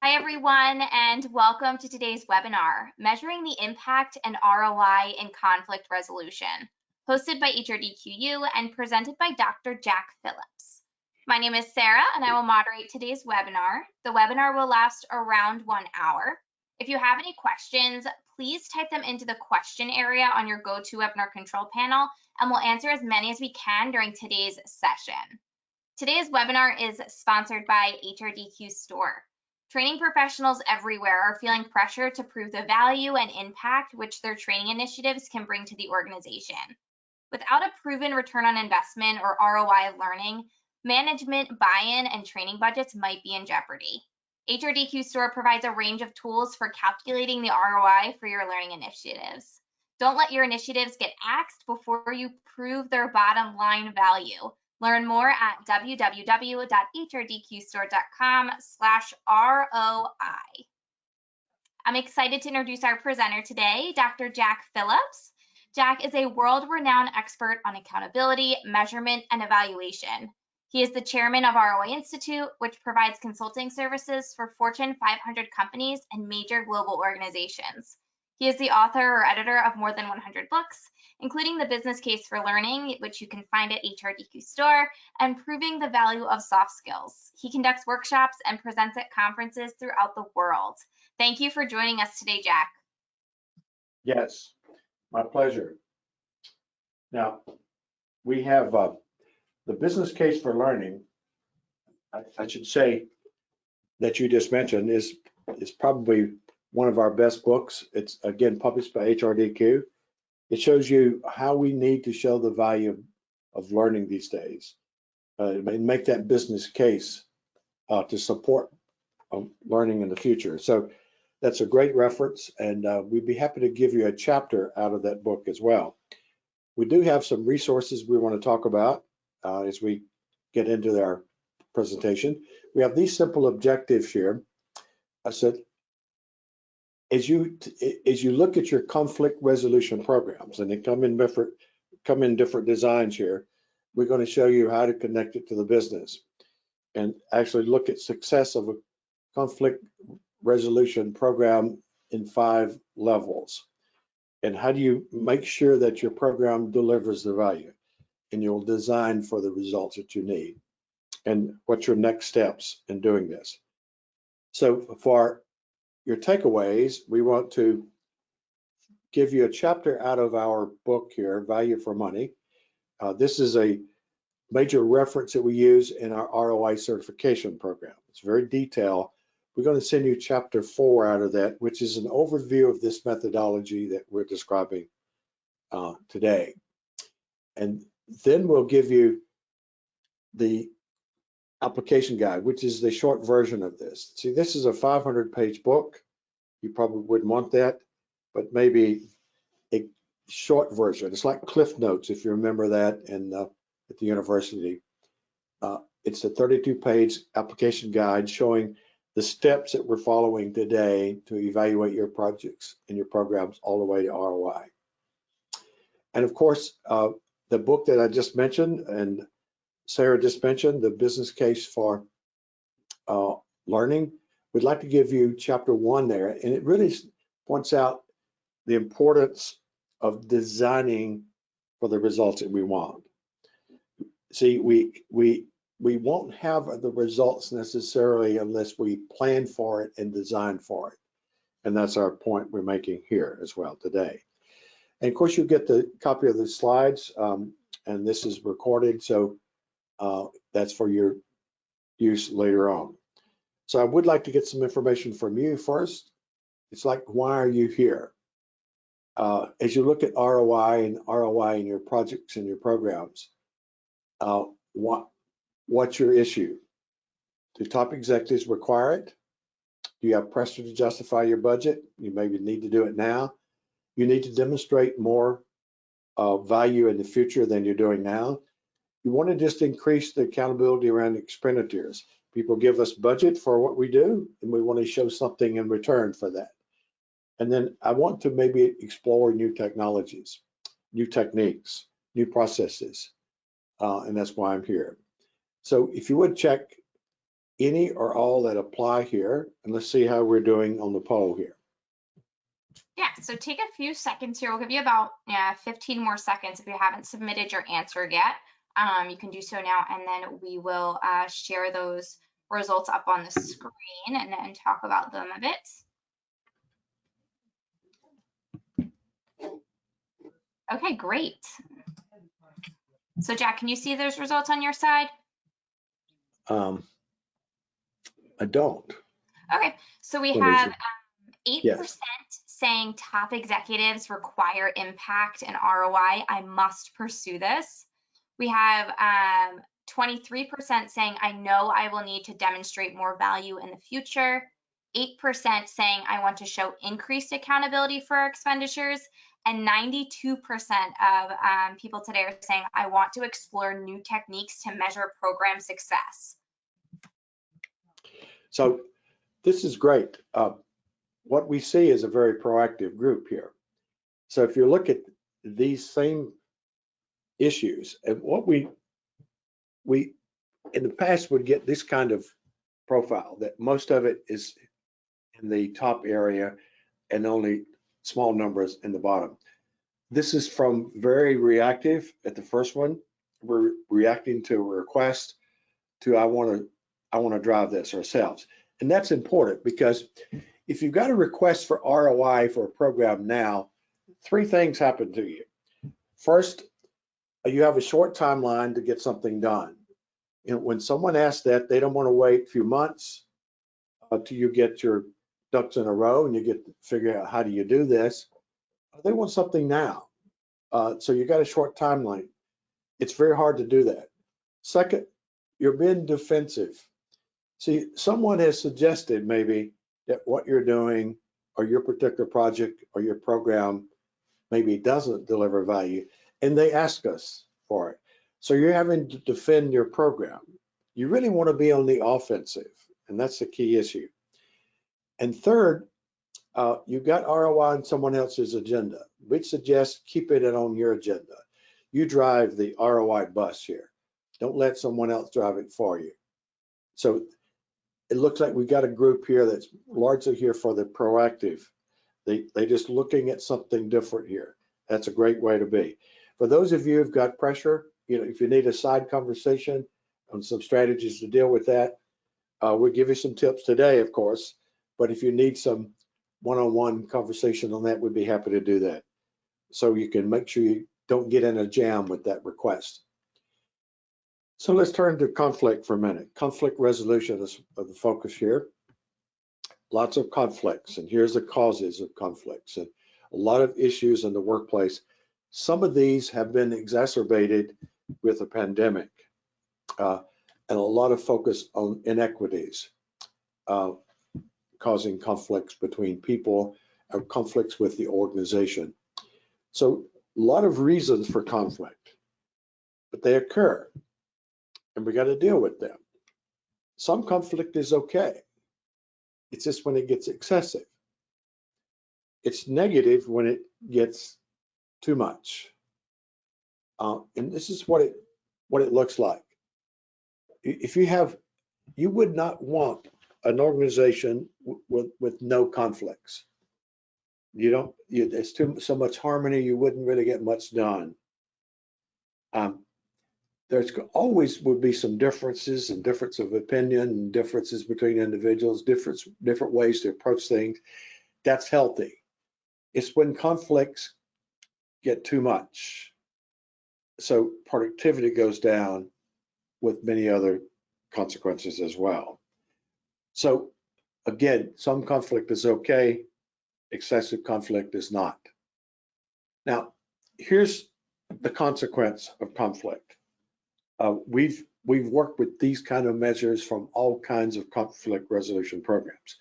Hi, everyone, and welcome to today's webinar, Measuring the Impact and ROI in Conflict Resolution, hosted by HRDQ-U and presented by Dr. Jack Phillips. My name is Sarah, and I will moderate today's webinar. The webinar will last around 1 hour. If you have any questions, please type them into the question area on your GoToWebinar control panel, and we'll answer as many as we can during today's session. Today's webinar is sponsored by HRDQ Store. Training professionals everywhere are feeling pressure to prove the value and impact which their training initiatives can bring to the organization. Without a proven return on investment or ROI of learning, management buy-in and training budgets might be in jeopardy. HRDQ Store provides a range of tools for calculating the ROI for your learning initiatives. Don't let your initiatives get axed before you prove their bottom line value. Learn more at www.hrdqstore.com/ROI. I'm excited to introduce our presenter today, Dr. Jack Phillips. Jack is a world-renowned expert on accountability, measurement, and evaluation. He is the chairman of ROI Institute, which provides consulting services for Fortune 500 companies and major global organizations. He is the author or editor of more than 100 books, including The Business Case for Learning, which you can find at HRDQ Store, and Proving the Value of Soft Skills. He conducts workshops and presents at conferences throughout the world. Thank you for joining us today, Jack. Yes, my pleasure. Now, we have The Business Case for Learning. I should say that you just mentioned is probably one of our best books. It's again published by HRDQ. It shows you how we need to show the value of learning these days and make that business case to support learning in the future. So that's a great reference, and we'd be happy to give you a chapter out of that book as well. We do have some resources we want to talk about as we get into our presentation. We have these simple objectives here. I said, as you look at your conflict resolution programs, and they come in different designs here, we're going to show you how to connect it to the business and actually look at success of a conflict resolution program in 5 levels. And how do you make sure that your program delivers the value and you'll design for the results that you need, and what's your next steps in doing this. So for your takeaways, we want to give you a chapter out of our book here, Value for Money. This is a major reference that we use in our ROI certification program. It's very detailed. We're going to send you chapter 4 out of that, which is an overview of this methodology that we're describing today. And then we'll give you the application guide, which is the short version of this. See, this is a 500-page book. You probably wouldn't want that, but maybe a short version. It's like Cliff Notes, if you remember that at the university. It's a 32-page application guide showing the steps that we're following today to evaluate your projects and your programs all the way to ROI. And of course, the book that I just mentioned and Sarah just mentioned, The Business Case for Learning, we'd like to give you chapter 1 there, and it really points out the importance of designing for the results that we want. See, we won't have the results necessarily unless we plan for it and design for it, and that's our point we're making here as well today. And of course, you get the copy of the slides, and this is recorded, so that's for your use later on. So I would like to get some information from you first. It's like, why are you here? As you look at ROI in your projects and your programs, what's your issue? Do top executives require it? Do you have pressure to justify your budget? You maybe need to do it now. You need to demonstrate more value in the future than you're doing now. You want to just increase the accountability around expenditures. People give us budget for what we do, and we want to show something in return for that. And then I want to maybe explore new technologies, new techniques, new processes, and that's why I'm here. So if you would check any or all that apply here, and let's see how we're doing on the poll here. Yeah, so take a few seconds here. We'll give you about 15 more seconds if you haven't submitted your answer yet. You can do so now, and then we will share those results up on the screen and talk about them a bit. Okay, great. So Jack, can you see those results on your side? I don't. Okay, so we What have is it? 8% Yes. saying top executives require impact and ROI. I must pursue this. We have 23% saying I know I will need to demonstrate more value in the future. 8% saying I want to show increased accountability for our expenditures. And 92% of people today are saying I want to explore new techniques to measure program success. So this is great. What we see is a very proactive group here. So if you look at these same issues, and what we in the past would get this kind of profile, that most of it is in the top area and only small numbers in the bottom. This is from very reactive at the first one. We're reacting to a request to I want to drive this ourselves. And that's important because if you've got a request for ROI for a program now, 3 things happen to you. First, you have a short timeline to get something done. And when someone asks that, they don't want to wait a few months till you get your ducks in a row and you get to figure out how do you do this. They want something now. So you got a short timeline. It's very hard to do that. Second, you're being defensive. See, someone has suggested maybe that what you're doing or your particular project or your program maybe doesn't deliver value, and they ask us for it. So you're having to defend your program. You really want to be on the offensive, and that's the key issue. And third, you've got ROI on someone else's agenda. We'd suggest keeping it on your agenda. You drive the ROI bus here. Don't let someone else drive it for you. So it looks like we've got a group here that's largely here for the proactive. They just looking at something different here. That's a great way to be. For those of you who've got pressure, if you need a side conversation on some strategies to deal with that, we'll give you some tips today, of course. But if you need some one-on-one conversation on that, we'd be happy to do that. So you can make sure you don't get in a jam with that request. So let's turn to conflict for a minute. Conflict resolution is the focus here. Lots of conflicts, and here's the causes of conflicts. And a lot of issues in the workplace. Some of these have been exacerbated with the pandemic, and a lot of focus on inequities, causing conflicts between people, or conflicts with the organization. So a lot of reasons for conflict, but they occur, and we got to deal with them. Some conflict is okay. It's just when it gets excessive. It's negative when it gets too much. And this is what it looks like. If you would not want an organization with no conflicts. There's so much harmony, you wouldn't really get much done. There's always would be some differences and difference of opinion and differences between individuals, different ways to approach things. That's healthy. It's when conflicts get too much. So productivity goes down with many other consequences as well. So again, some conflict is okay, excessive conflict is not. Now, here's the consequence of conflict. We've worked with these kind of measures from all kinds of conflict resolution programs.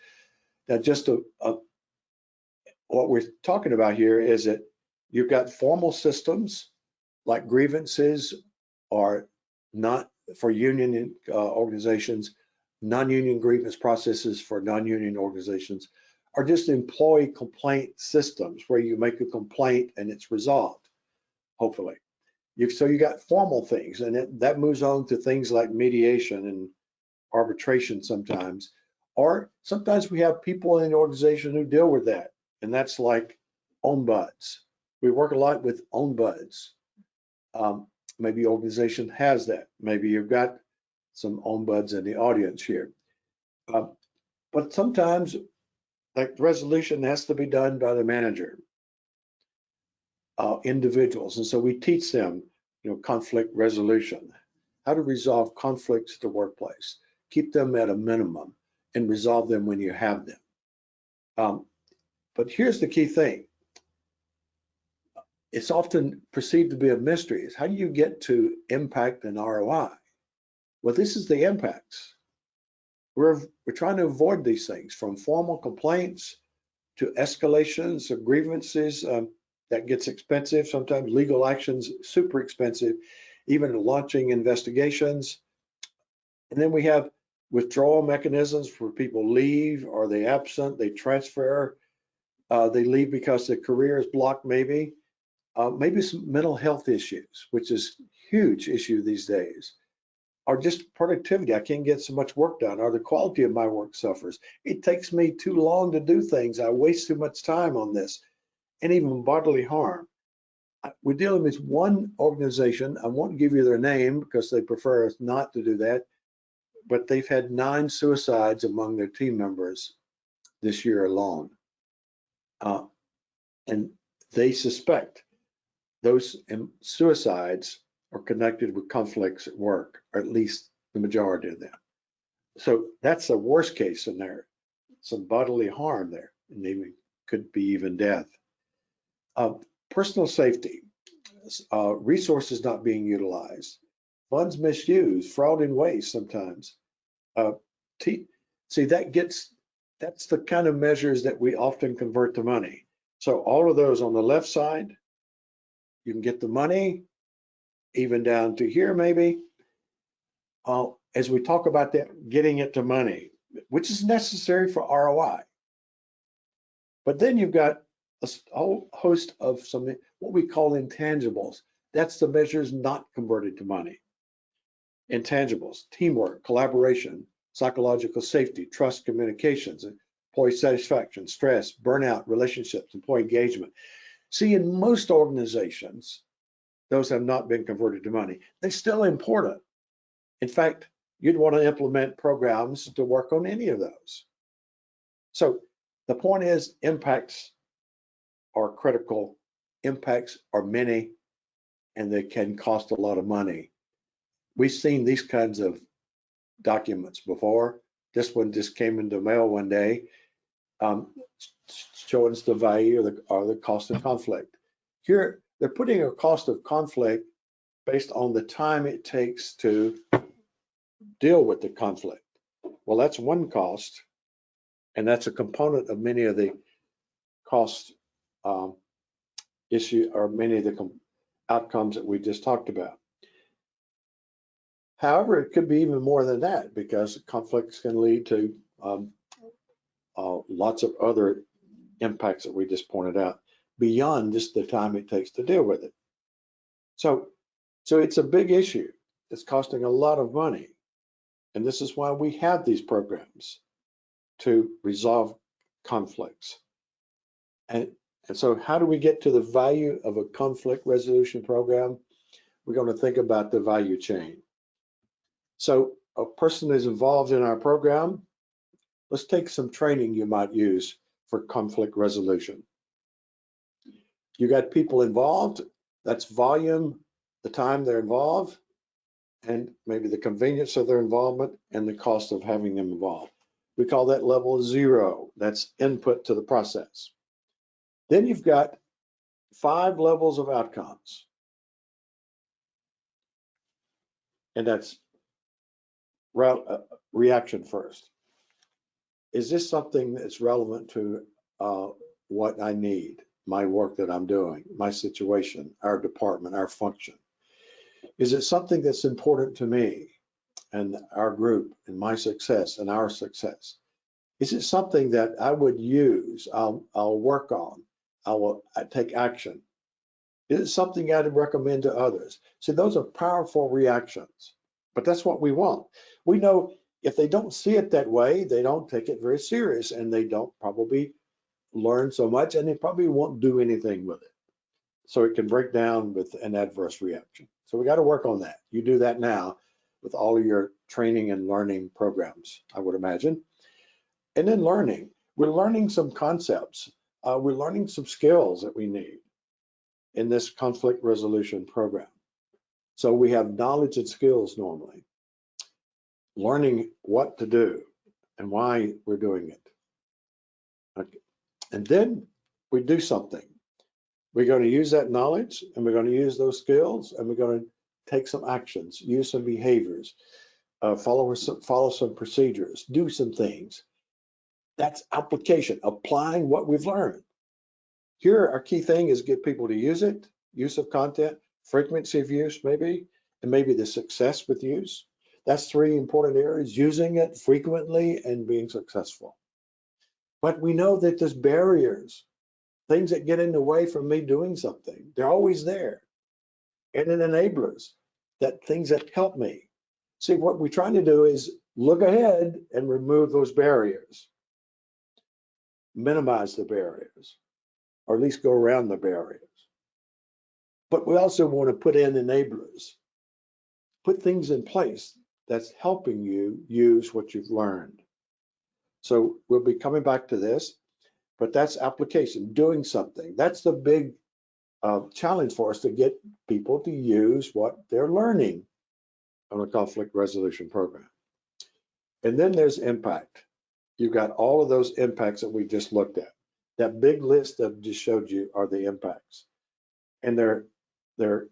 Now, just what we're talking about here is that you've got formal systems like grievances are not for union organizations, non-union grievance processes for non-union organizations are just employee complaint systems where you make a complaint and it's resolved, hopefully. So you got formal things, and that moves on to things like mediation arbitration sometimes, or sometimes we have people in the organization who deal with that, and that's like ombuds. We work a lot with ombuds. Maybe organization has that. Maybe you've got some ombuds in the audience here. But sometimes like the resolution has to be done by the manager, individuals. And so we teach them, conflict resolution, how to resolve conflicts at the workplace, keep them at a minimum and resolve them when you have them. But here's the key thing. It's often perceived to be a mystery. Is how do you get to impact and ROI? Well, this is the impacts. We're trying to avoid these things, from formal complaints to escalations of grievances. That gets expensive. Sometimes legal actions, super expensive, even launching investigations. And then we have withdrawal mechanisms where people leave, or they absent, they transfer, they leave because their career is blocked maybe. Maybe some mental health issues, which is a huge issue these days, or just productivity. I can't get so much work done, or the quality of my work suffers. It takes me too long to do things. I waste too much time on this, and even bodily harm. We're dealing with one organization. I won't give you their name because they prefer us not to do that, but they've had 9 suicides among their team members this year alone. And they suspect those suicides are connected with conflicts at work, or at least the majority of them. So that's the worst case scenario, some bodily harm there, and even could be even death. Personal safety, resources not being utilized, funds misused, fraud and waste sometimes. See, that's the kind of measures that we often convert to money. So all of those on the left side, you can get the money, even down to here maybe. As we talk about that, getting it to money, which is necessary for ROI. But then you've got a whole host of some, what we call intangibles. That's the measures not converted to money. Intangibles: teamwork, collaboration, psychological safety, trust, communications, employee satisfaction, stress, burnout, relationships, employee engagement. See, in most organizations, those have not been converted to money. They're still important. In fact, you'd want to implement programs to work on any of those. So the point is, impacts are critical. Impacts are many, and they can cost a lot of money. We've seen these kinds of documents before. This one just came into the mail one day, showing us the value or the cost of conflict. Here, they're putting a cost of conflict based on the time it takes to deal with the conflict. Well, that's one cost, and that's a component of many of the cost issue, or many of the outcomes that we just talked about. However, it could be even more than that, because conflicts can lead to lots of other impacts that we just pointed out, beyond just the time it takes to deal with it. So it's a big issue. It's costing a lot of money. And this is why we have these programs, to resolve conflicts. And so how do we get to the value of a conflict resolution program? We're going to think about the value chain. So a person is involved in our program. Let's take some training you might use for conflict resolution. You got people involved. That's volume, the time they're involved, and maybe the convenience of their involvement and the cost of having them involved. We call that level 0. That's input to the process. Then you've got 5 levels of outcomes. And that's reaction first. Is this something that's relevant to what I need, my work that I'm doing, my situation, our department, our function? Is it something that's important to me and our group and my success and our success? Is it something that I would use, I'll work on, I take action? Is it something I'd recommend to others? So those are powerful reactions, but that's what we want. We know if they don't see it that way, they don't take it very serious, and they don't probably learn so much, and they probably won't do anything with it. So it can break down with an adverse reaction. So we got to work on that. You do that now with all of your training and learning programs, I would imagine. And then learning. We're learning some concepts. We're learning some skills that we need in this conflict resolution program. So we have knowledge and skills normally. Learning what to do and why we're doing it. Okay. And then we do something. We're going to use that knowledge, and we're going to use those skills, and we're going to take some actions, use some behaviors, follow some procedures, do some things. That's application, applying what we've learned. Here, our key thing is get people to use it, use of content, frequency of use maybe, and maybe the success with use. That's 3 important areas: using it frequently and being successful. But we know that there's barriers, things that get in the way from me doing something. They're always there. And then enablers, that things that help me. See, what we're trying to do is look ahead and remove those barriers, minimize the barriers, or at least go around the barriers. But we also want to put in enablers, put things in place that's helping you use what you've learned. So we'll be coming back to this, but that's application, doing something. That's the big challenge for us, to get people to use what they're learning on a conflict resolution program. And then there's impact. You've got all of those impacts that we just looked at. That big list that I just showed you are the impacts. And they're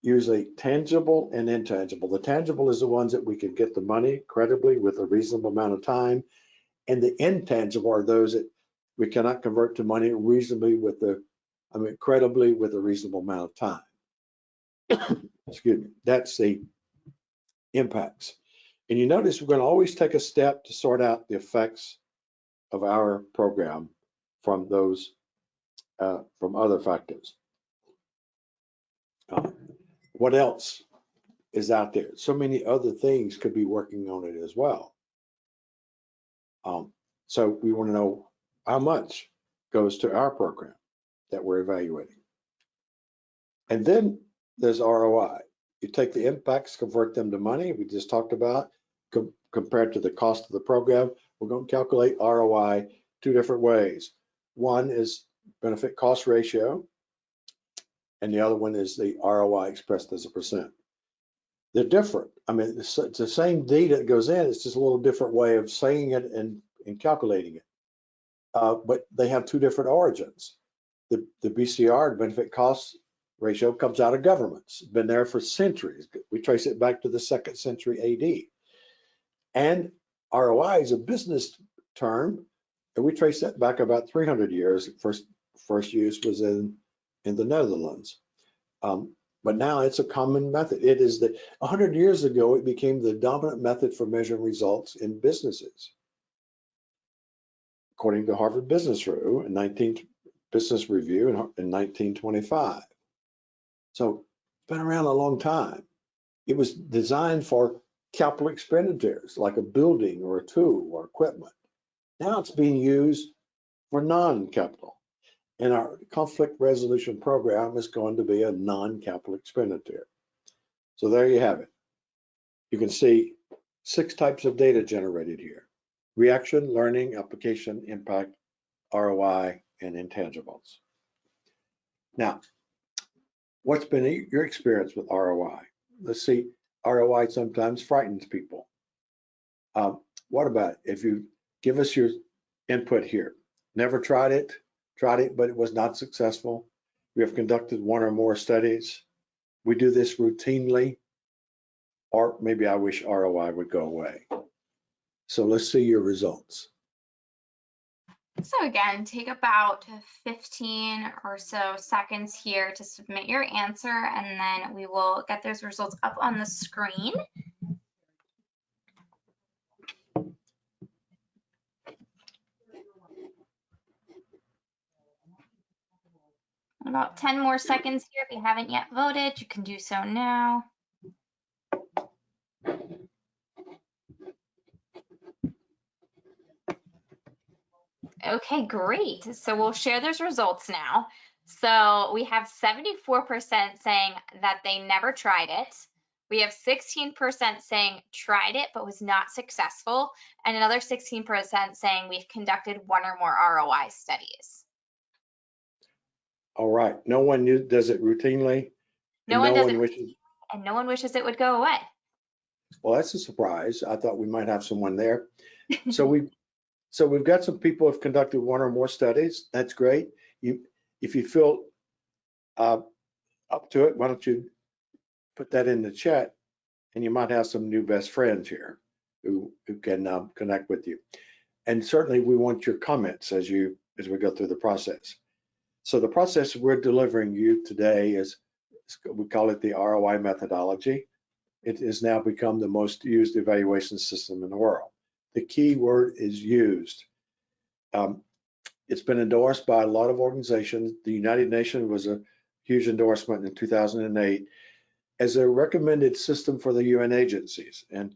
usually tangible and intangible. The tangible is the ones that we can get the money credibly with a reasonable amount of time. And the intangible are those that we cannot convert to money reasonably credibly with a reasonable amount of time. Excuse me. That's the impacts. And you notice we're going to always take a step to sort out the effects of our program from those, from other factors. What else is out there? So many other things could be working on it as well. So we want to know how much goes to our program that we're evaluating. And then there's ROI. You take the impacts, convert them to money. We just talked about compared to the cost of the program. We're going to calculate ROI 2 different ways. One is benefit cost ratio, and the other one is the ROI expressed as a percent. They're different. I mean, it's the same data that goes in. It's just a little different way of saying it and calculating it. But they have 2 different origins. The BCR, the benefit cost ratio, comes out of governments. It's been there for centuries. We trace it back to the 2nd century AD. And ROI is a business term, and we trace that back about 300 years. First use was in the Netherlands. But now it's a common method. It is 100 years ago, it became the dominant method for measuring results in businesses, according to Harvard Business Review Business Review in 1925. So it's been around a long time. It was designed for capital expenditures, like a building or a tool or equipment. Now it's being used for non-capital. And our conflict resolution program is going to be a non-capital expenditure. So there you have it. You can see 6 types of data generated here: reaction, learning, application, impact, ROI, and intangibles. Now, what's been your experience with ROI? Let's see, ROI sometimes frightens people. What about it? If you give us your input here. Never tried it, but it was not successful. We have conducted 1 or more studies. We do this routinely, or maybe I wish ROI would go away. So let's see your results. So again, take about 15 or so seconds here to submit your answer, and then we will get those results up on the screen. About 10 more seconds here. If you haven't yet voted, you can do so now. Okay, great. So we'll share those results now. So we have 74% saying that they never tried it. We have 16% saying tried it but was not successful, and another 16% saying we've conducted one or more ROI studies. All right. No one does it routinely, No and one no does one it, wishes. and no one wishes it would go away. Well, that's a surprise. I thought we might have someone there. So we've got some people who have conducted one or more studies. That's great. If you feel up to it, why don't you put that in the chat, and you might have some new best friends here who can connect with you. And certainly we want your comments as we go through the process. So the process we're delivering you today is, we call it the ROI methodology. It has now become the most used evaluation system in the world. The key word is used. It's been endorsed by a lot of organizations. The United Nations was a huge endorsement in 2008 as a recommended system for the UN agencies. And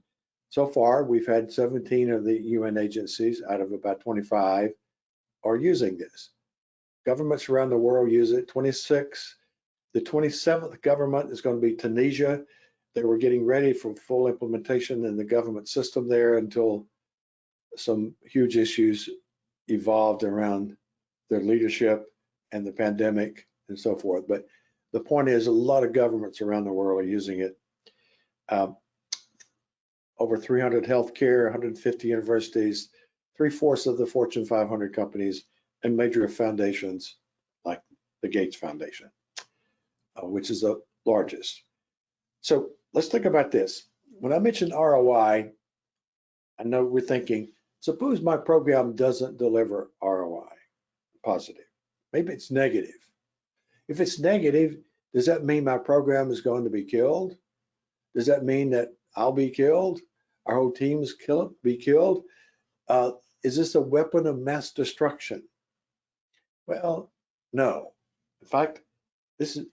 so far, we've had 17 of the UN agencies out of about 25 are using this. Governments around the world use it, 26. The 27th government is going to be Tunisia. They were getting ready for full implementation in the government system there until some huge issues evolved around their leadership and the pandemic and so forth. But the point is, a lot of governments around the world are using it. Over 300 healthcare, 150 universities, 3/4 of the Fortune 500 companies, and major foundations like the Gates Foundation, which is the largest. So let's think about this. When I mention ROI, I know we're thinking, suppose my program doesn't deliver ROI positive. Maybe it's negative. If it's negative, does that mean my program is going to be killed? Does that mean that I'll be killed? Our whole team is be killed? Is this a weapon of mass destruction? Well, no. In fact, this is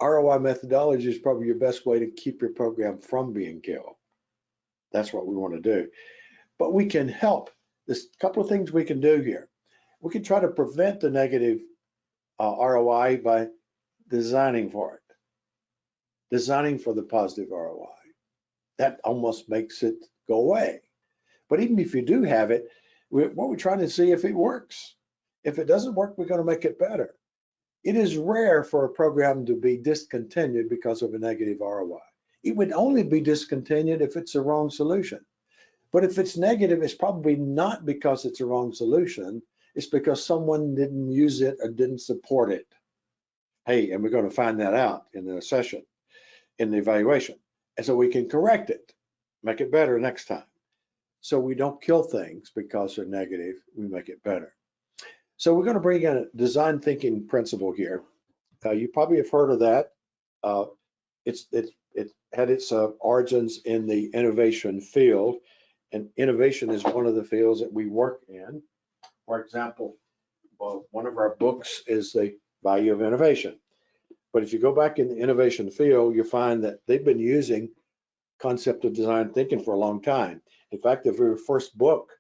ROI methodology is probably your best way to keep your program from being killed. That's what we want to do. But we can help. There's a couple of things we can do here. We can try to prevent the negative ROI by designing for it, designing for the positive ROI. That almost makes it go away. But even if you do have it, what we're trying to see if it works. If it doesn't work, we're going to make it better. It is rare for a program to be discontinued because of a negative ROI. It would only be discontinued if it's the wrong solution. But if it's negative, it's probably not because it's a wrong solution. It's because someone didn't use it or didn't support it. Hey, and we're going to find that out in the session, in the evaluation. And so we can correct it, make it better next time. So we don't kill things because they're negative, we make it better. So we're going to bring in a design thinking principle here. You probably have heard of that. It had its origins in the innovation field, and innovation is one of the fields that we work in. For example, one of our books is the value of innovation. But if you go back in the innovation field, you find that they've been using concept of design thinking for a long time. In fact, the very first book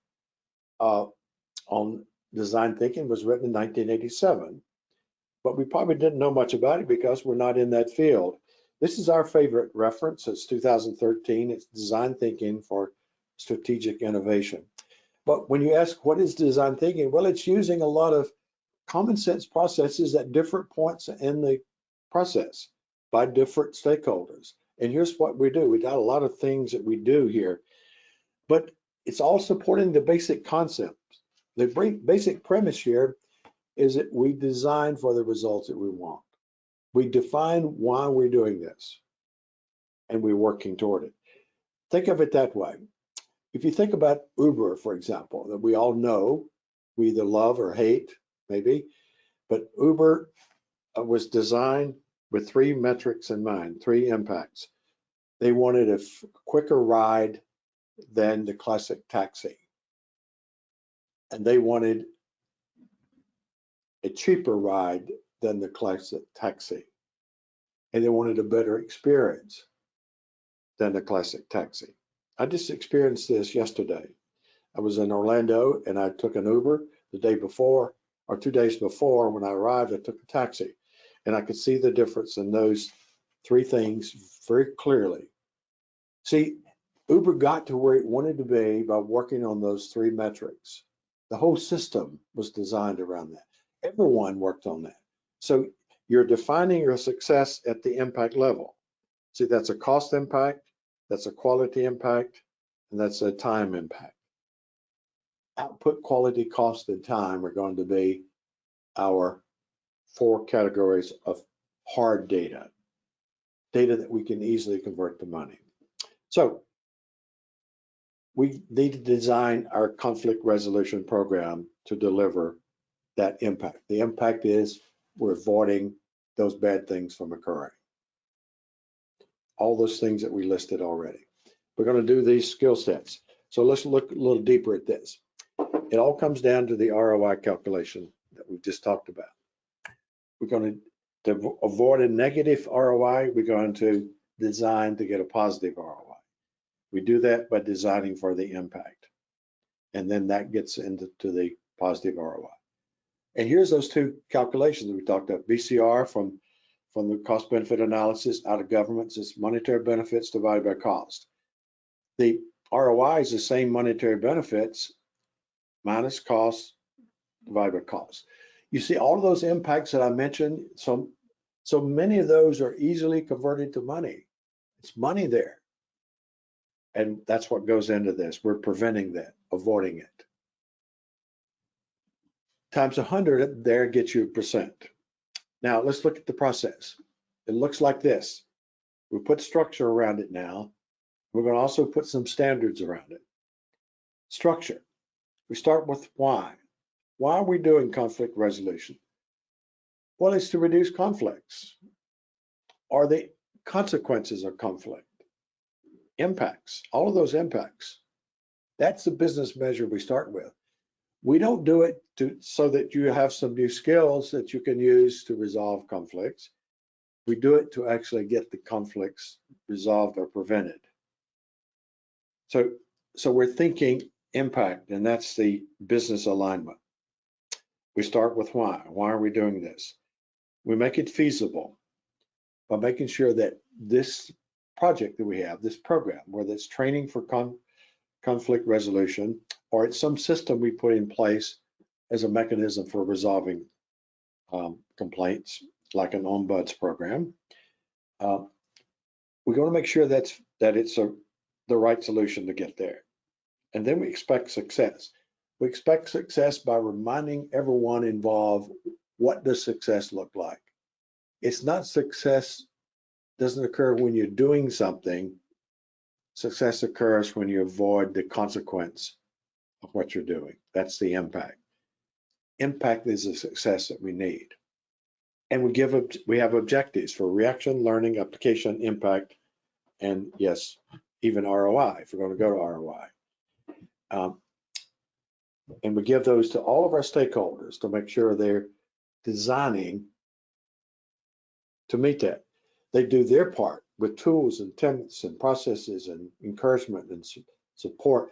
on design thinking was written in 1987, but we probably didn't know much about it because we're not in that field. This is our favorite reference. It's 2013. It's design thinking for strategic innovation. But when you ask what is design thinking, well, it's using a lot of common sense processes at different points in the process by different stakeholders. And here's what we do. We got a lot of things that we do here, but it's all supporting the basic concepts. The basic premise here is that we design for the results that we want. We define why we're doing this, and we're working toward it. Think of it that way. If you think about Uber, for example, that we all know, we either love or hate, maybe, but Uber was designed with 3 metrics in mind, 3 impacts. They wanted a quicker ride than the classic taxi. And they wanted a cheaper ride than the classic taxi. And they wanted a better experience than the classic taxi. I just experienced this yesterday. I was in Orlando and I took an Uber. the day before or 2 days before. When I arrived, I took a taxi, and I could see the difference in those three things very clearly. See, Uber got to where it wanted to be by working on those three metrics. The whole system was designed around that. Everyone worked on that. So you're defining your success at the impact level. See, that's a cost impact, that's a quality impact, and that's a time impact. Output, quality, cost, and time are going to be our four categories of hard data, data that we can easily convert to money. So we need to design our conflict resolution program to deliver that impact. The impact is we're avoiding those bad things from occurring. All those things that we listed already. We're going to do these skill sets. So let's look a little deeper at this. It all comes down to the ROI calculation that we've just talked about. We're going to avoid a negative ROI, we're going to design to get a positive ROI. We do that by designing for the impact. And then that gets into the positive ROI. And here's those two calculations that we talked about. BCR from the cost benefit analysis out of governments is monetary benefits divided by cost. The ROI is the same monetary benefits minus cost divided by cost. You see all of those impacts that I mentioned, so many of those are easily converted to money. It's money there. And that's what goes into this. We're preventing that, avoiding it. Times 100 there gets you a percent. Now let's look at the process. It looks like this. We put structure around it now. We're going to also put some standards around it. Structure. We start with why. Why are we doing conflict resolution? Well, it's to reduce conflicts. Are the consequences of conflict? Impacts, all of those impacts. That's the business measure we start with. We don't do it so that you have some new skills that you can use to resolve conflicts. We do it to actually get the conflicts resolved or prevented. So we're thinking impact, and that's the business alignment. We start with why. Why are we doing this? We make it feasible by making sure that this project that we have, this program, whether it's training for conflict resolution or it's some system we put in place as a mechanism for resolving complaints, like an ombuds program, we're going to make sure that it's the right solution to get there. And then we expect success. We expect success by reminding everyone involved, what does success look like? It's not success doesn't occur when you're doing something. Success occurs when you avoid the consequence of what you're doing. That's the impact. Impact is the success that we need. And we have objectives for reaction, learning, application, impact, and yes, even ROI, if we're going to go to ROI. And we give those to all of our stakeholders to make sure they're designing to meet that. They do their part with tools and templates and processes and encouragement and support.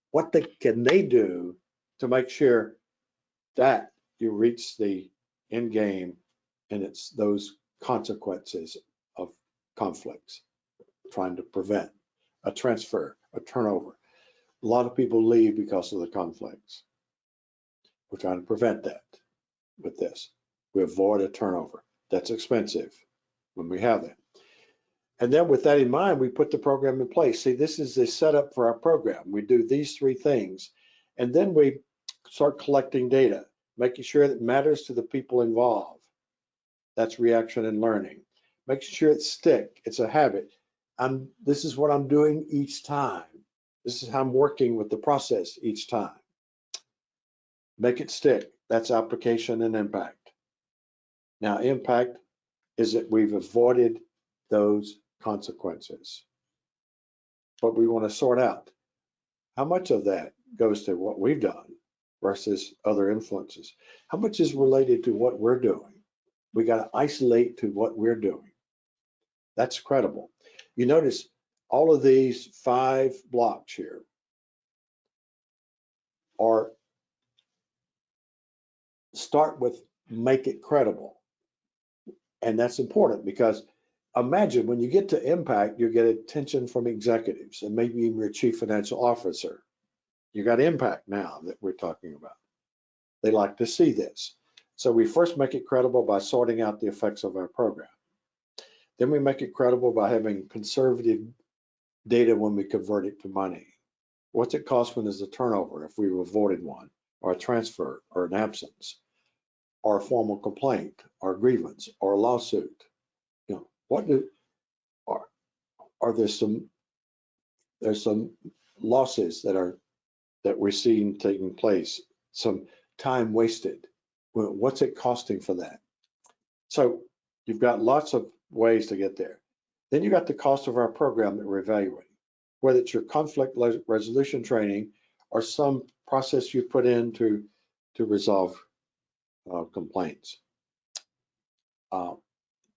What can they do to make sure that you reach the end game, and it's those consequences of conflicts, trying to prevent a transfer, a turnover. A lot of people leave because of the conflicts. We're trying to prevent that with this. We avoid a turnover. That's expensive when we have that. And then with that in mind, we put the program in place. See, this is the setup for our program. We do these three things, and then we start collecting data, making sure that it matters to the people involved. That's reaction and learning. Making sure it's it's a habit. This is what I'm doing each time. This is how I'm working with the process each time. Make it stick. That's application and impact. Now, impact is that we've avoided those consequences. But we want to sort out how much of that goes to what we've done versus other influences. How much is related to what we're doing? We got to isolate to what we're doing. That's credible. You notice all of these 5 blocks here are start with make it credible. And that's important because imagine when you get to impact, you get attention from executives and maybe even your chief financial officer. You got impact now that we're talking about. They like to see this. So we first make it credible by sorting out the effects of our program. Then we make it credible by having conservative data when we convert it to money. What's it cost when there's a turnover, if we've avoided one, or a transfer, or an absence, or a formal complaint, or a grievance, or a lawsuit? You know, what do are there's some losses that we're seeing taking place, some time wasted. Well, what's it costing for that? So you've got lots of ways to get there. Then you got the cost of our program that we're evaluating, whether it's your conflict resolution training or some process you put in to resolve complaints.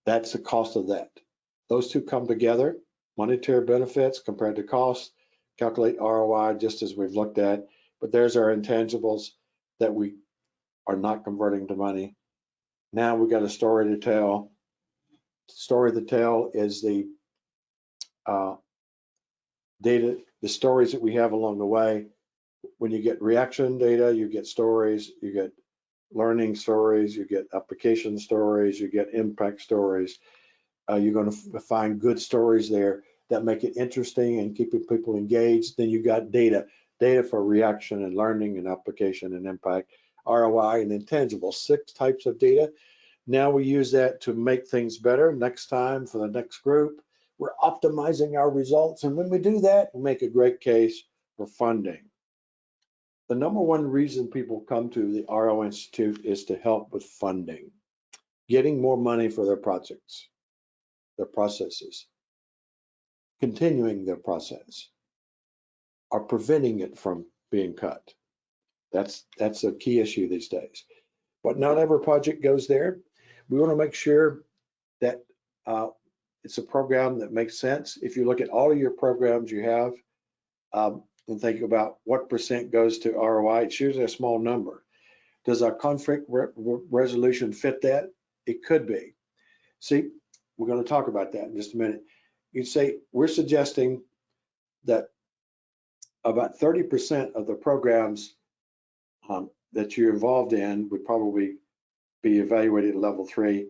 That's the cost of that. Those two come together, monetary benefits compared to cost, calculate ROI just as we've looked at, but there's our intangibles that we are not converting to money. Now we got a story to tell. Story to tell is the data, the stories that we have along the way. When you get reaction data, you get stories, you get learning stories, you get application stories, you get impact stories. You're going to find good stories there that make it interesting and keeping people engaged. Then you got data for reaction and learning and application and impact, ROI and intangible, 6 types of data. Now we use that to make things better next time for the next group. We're optimizing our results. And when we do that, we make a great case for funding. The number one reason people come to the ROI Institute is to help with funding, getting more money for their projects, their processes, continuing their process, or preventing it from being cut. That's a key issue these days. But not every project goes there. We want to make sure that it's a program that makes sense. If you look at all of your programs you have and think about what % goes to ROI, it's usually a small number. Does our conflict resolution fit that? It could be. See, we're going to talk about that in just a minute. You say we're suggesting that about 30% of the programs that you're involved in would probably be evaluated at level 3,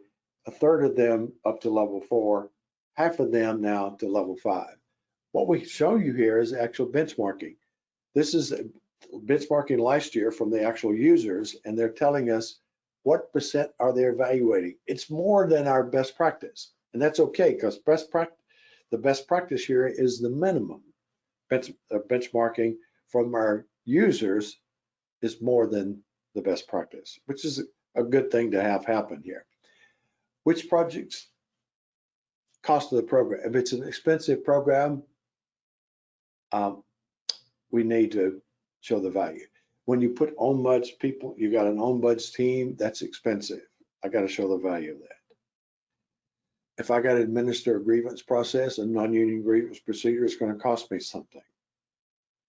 a third of them up to level 4, half of them now to level 5. What we show you here is actual benchmarking. This is benchmarking last year from the actual users, and they're telling us what % are they evaluating. It's more than our best practice, and that's okay because the best practice here is the minimum. Benchmarking from our users is more than the best practice, which is a good thing to have happen here. Which projects? Cost of the program. If it's an expensive program, we need to show the value. When you put ombuds people, you got an ombuds team, that's expensive. I got to show the value of that. If I got to administer a grievance process, a non-union grievance procedure, it's going to cost me something.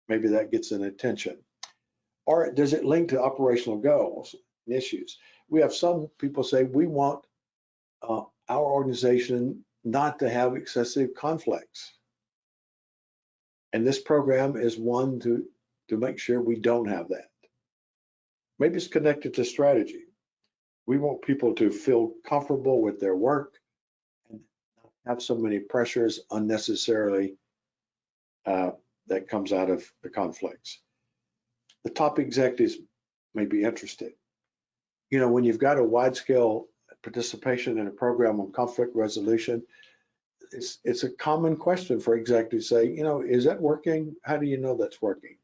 Maybe that gets an attention. Or does it link to operational goals and issues? We have some people say we want our organization not to have excessive conflicts. And this program is one to make sure we don't have that. Maybe it's connected to strategy. We want people to feel comfortable with their work and not have so many pressures unnecessarily that comes out of the conflicts. The top executives may be interested. You know, when you've got a wide-scale participation in a program on conflict resolution, it's a common question for executives to say, you know, is that working? How do you know that's working?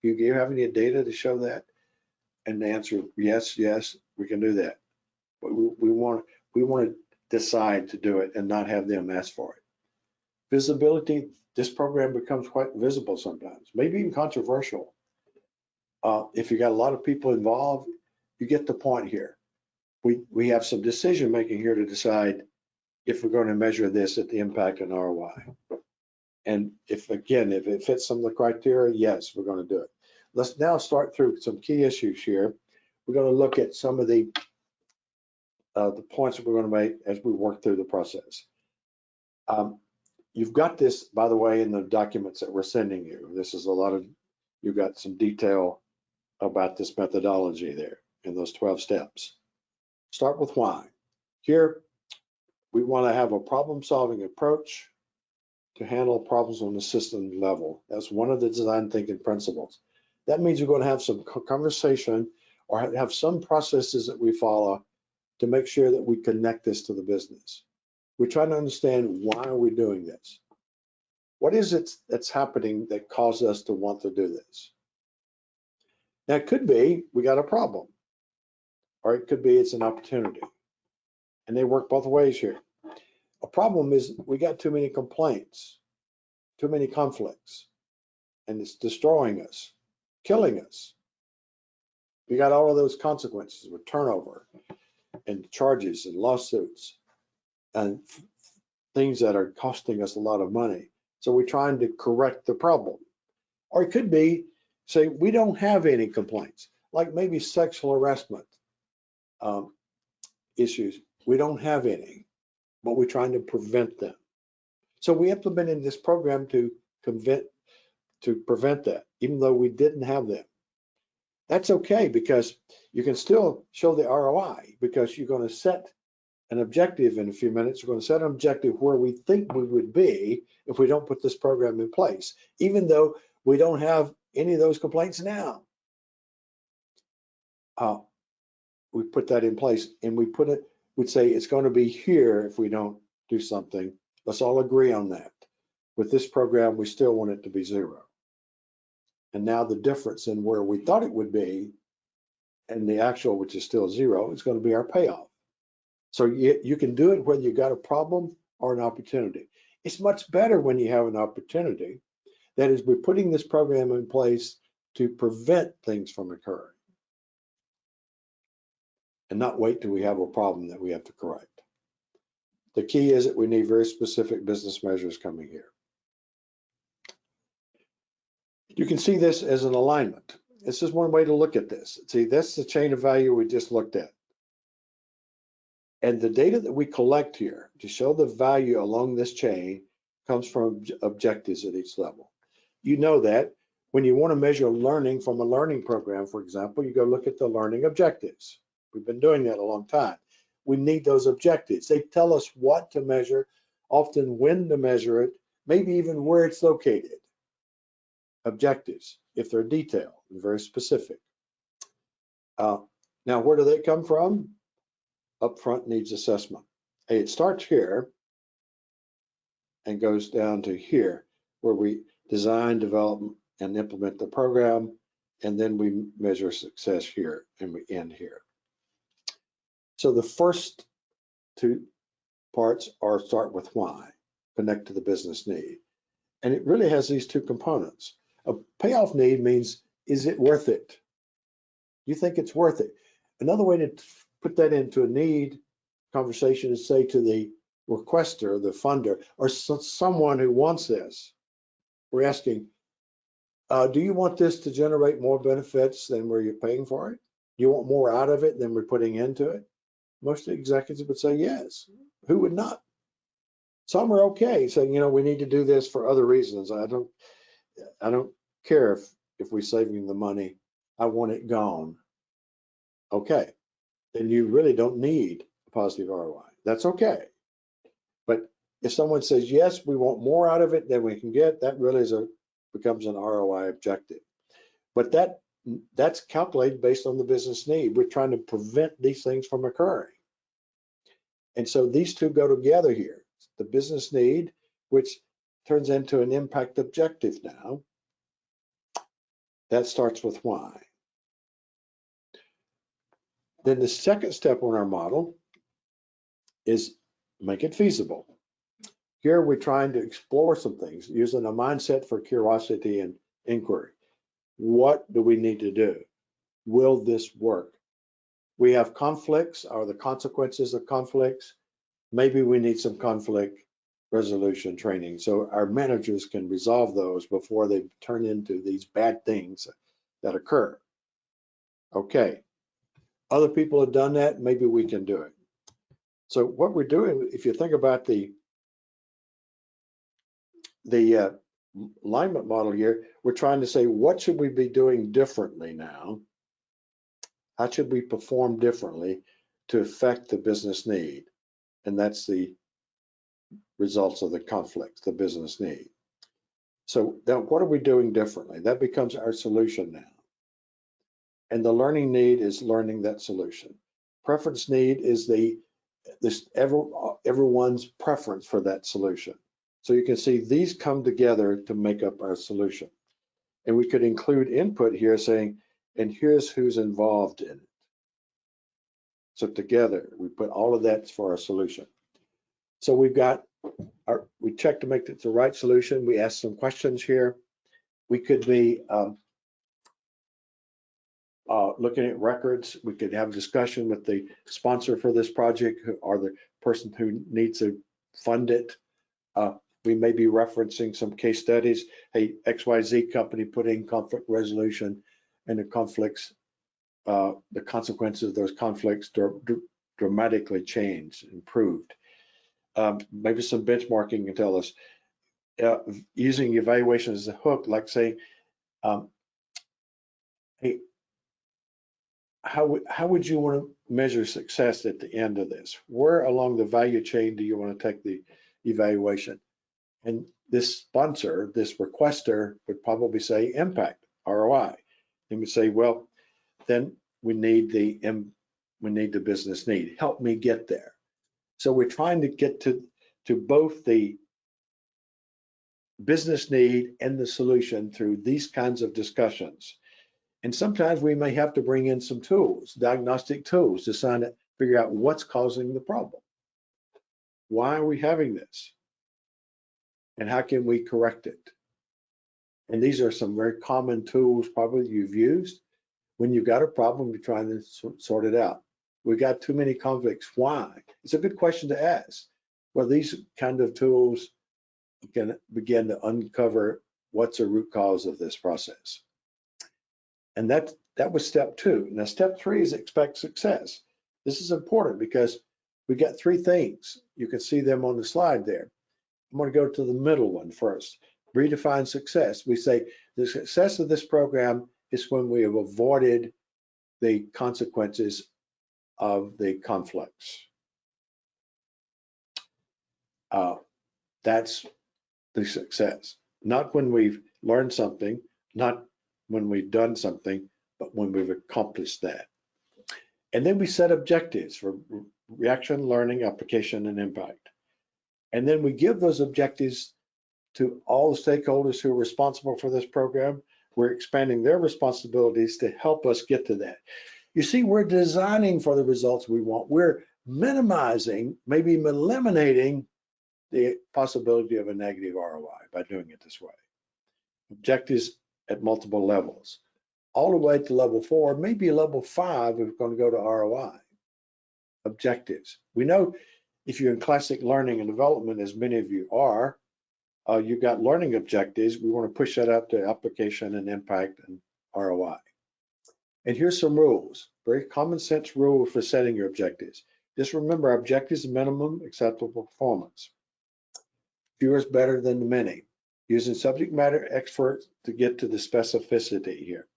Do you have any data to show that? And the answer, yes, we can do that. But we want to decide to do it and not have them ask for it. Visibility, this program becomes quite visible sometimes, maybe even controversial. If you got a lot of people involved, you get the point here. We have some decision making here to decide if we're going to measure this at the impact and ROI. And if it fits some of the criteria, yes, we're going to do it. Let's now start through some key issues here. we're going to look at some of the points that we're going to make as we work through the process. You've got this, by the way, in the documents that we're sending you. This is you've got some detail about this methodology there in those 12 steps. Start with why. Here, we want to have a problem-solving approach to handle problems on the system level. That's one of the design thinking principles. That means we're going to have some conversation or have some processes that we follow to make sure that we connect this to the business. We're trying to understand, why are we doing this? What is it that's happening that caused us to want to do this? Now, it could be we got a problem, or it could be it's an opportunity. And they work both ways here. A problem is we got too many complaints, too many conflicts, and it's destroying us, killing us. We got all of those consequences with turnover and charges and lawsuits and things that are costing us a lot of money. So we're trying to correct the problem. Or it could be, say, we don't have any complaints, like maybe sexual harassment issues. We don't have any, but we're trying to prevent them. So we implemented this program to prevent that, even though we didn't have them. That's okay, because you can still show the ROI, because you're going to set an objective in a few minutes. We're going to set an objective where we think we would be if we don't put this program in place, even though we don't have any of those complaints now. We put that in place, and we'd say it's going to be here if we don't do something. Let's all agree on that. With this program, we still want it to be 0. And now the difference in where we thought it would be and the actual, which is still 0, is going to be our payoff. So you can do it whether you got a problem or an opportunity. It's much better when you have an opportunity. That is, we're putting this program in place to prevent things from occurring and not wait till we have a problem that we have to correct. The key is that we need very specific business measures coming here. You can see this as an alignment. This is one way to look at this. See, that's the chain of value we just looked at. And the data that we collect here to show the value along this chain comes from objectives at each level. You know that when you want to measure learning from a learning program, for example, you go look at the learning objectives. We've been doing that a long time. We need those objectives. They tell us what to measure, often when to measure it, maybe even where it's located. Objectives, if they're detailed and very specific. Now, where do they come from? Upfront needs assessment. Hey, it starts here and goes down to here, where we design, develop, and implement the program, and then we measure success here, and we end here. So the first 2 parts are start with why, connect to the business need. And it really has these 2 components. A payoff need means, is it worth it? You think it's worth it? Another way to put that into a need conversation is say to the requester, the funder, or someone who wants this. We're asking, do you want this to generate more benefits than where you're paying for it? Do you want more out of it than we're putting into it? Most executives would say yes. Who would not? Some are okay, saying, you know, we need to do this for other reasons. I don't care if we're saving the money. I want it gone. Okay, then you really don't need a positive ROI. That's okay. But if someone says, yes, we want more out of it than we can get, that really becomes an ROI objective. But that's calculated based on the business need. We're trying to prevent these things from occurring. And so these 2 go together here. The business need, which turns into an impact objective now. That starts with why. Then the second step on our model is make it feasible. Here we're trying to explore some things using a mindset for curiosity and inquiry. What do we need to do? Will this work? We have conflicts, or the consequences of conflicts. Maybe we need some conflict resolution training so our managers can resolve those before they turn into these bad things that occur. Okay, Other people have done that, maybe we can do it. So what we're doing, if you think about the alignment model here, we're trying to say, what should we be doing differently now? How should we perform differently to affect the business need? And that's the results of the conflict, the business need. So then what are we doing differently? That becomes our solution now. And the learning need is learning that solution. Preference need is everyone's preference for that solution. So you can see these come together to make up our solution. And we could include input here saying, and here's who's involved in it. So together, we put all of that for our solution. So we check to make it the right solution. We ask some questions here. We could be looking at records. We could have a discussion with the sponsor for this project or the person who needs to fund it. We may be referencing some case studies. Hey, XYZ company put in conflict resolution, and the conflicts, the consequences of those conflicts dramatically changed, improved. Maybe some benchmarking can tell us, using evaluation as a hook, like say, hey, how would you want to measure success at the end of this? Where along the value chain do you want to take the evaluation? And this sponsor, this requester would probably say impact, ROI. And we say, well, then we need the business need. Help me get there. So we're trying to get to both the business need and the solution through these kinds of discussions. And sometimes we may have to bring in some tools, diagnostic tools, to figure out what's causing the problem. Why are we having this? And how can we correct it? And these are some very common tools probably you've used. When you've got a problem, you're trying to sort it out. We got too many conflicts. Why? It's a good question to ask. Well, these kind of tools can begin to uncover what's a root cause of this process. And that was step 2. Now, step 3 is expect success. This is important because we got 3 things. You can see them on the slide there. I'm going to go to the middle one first. Redefine success. We say the success of this program is when we have avoided the consequences of the conflicts. That's the success. Not when we've learned something, not when we've done something, but when we've accomplished that. And then we set objectives for reaction, learning, application, and impact. And then we give those objectives to all the stakeholders who are responsible for this program. We're expanding their responsibilities to help us get to that. You see, we're designing for the results we want. We're minimizing, maybe eliminating the possibility of a negative ROI by doing it this way. Objectives at multiple levels, all the way to level 4, maybe level 5 if we're going to go to ROI. Objectives. We know if you're in classic learning and development, as many of you are, you've got learning objectives. We want to push that up to application and impact and ROI. And here's some rules, very common sense rules for setting your objectives. Just remember, objectives are minimum acceptable performance. Fewer is better than the many. Using subject matter experts to get to the specificity here,